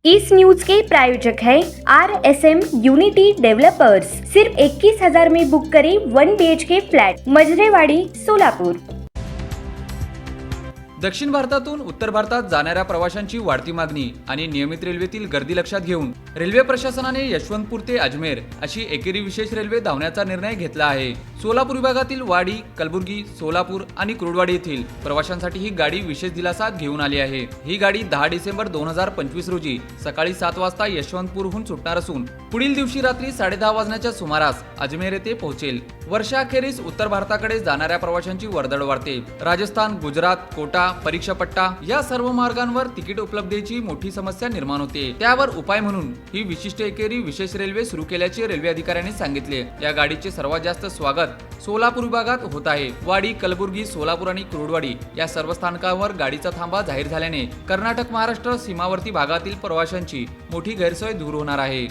इस news के प्रायोजक है RSM unity developers. सिर्फ 21,000 में बुक करें 1 BHK फ्लॅट, मजरेवाडी, सोलापूर। दक्षिण भारतातून उत्तर भारतात जाणाऱ्या प्रवाशांची वाढती मागणी आणि नियमित रेल्वेतील गर्दी लक्षात घेऊन रेल्वे प्रशासनाने यशवंतपूर ते अजमेर अशी एकेरी विशेष रेल्वे धावण्याचा निर्णय घेतला आहे। सोलापूर विभागातील वाडी, कलबुर्गी, सोलापूर आणि कुर्डवाडी येथील प्रवाशांसाठी ही गाडी विशेष दिलासा घेऊन आली आहे। ही गाडी 10 डिसेंबर 2025 रोजी सकाळी 7 वाजता यशवंतपूरहून सुटणार असून पुढील दिवशी रात्री 10:30 वाजण्याच्या सुमारास अजमेर येथे पोहोचेल। वर्षाखेरीस उत्तर भारताकडे जाणाऱ्या प्रवाशांची वर्दळ वाढते। राजस्थान, गुजरात, कोटा, परीक्षा पट्टा या सर्व मार्गांवर तिकीट उपलब्धतेची मोठी समस्या निर्माण होते। त्यावर उपाय म्हणून ही विशिष्ट एकेरी विशेष रेल्वे सुरू केल्याचे रेल्वे अधिकाऱ्यांनी सांगितले। या गाडीचे सर्वात जास्त स्वागत सोलापूर विभागात होत आहे। वाडी, कलबुर्गी, सोलापूर आणि कुर्डवाडी या सर्व स्थानकांवर गाडीचा थांबा जाहीर झाल्याने कर्नाटक महाराष्ट्र सीमावर्ती भागातील प्रवाशांची मोठी गैरसोय दूर होणार आहे।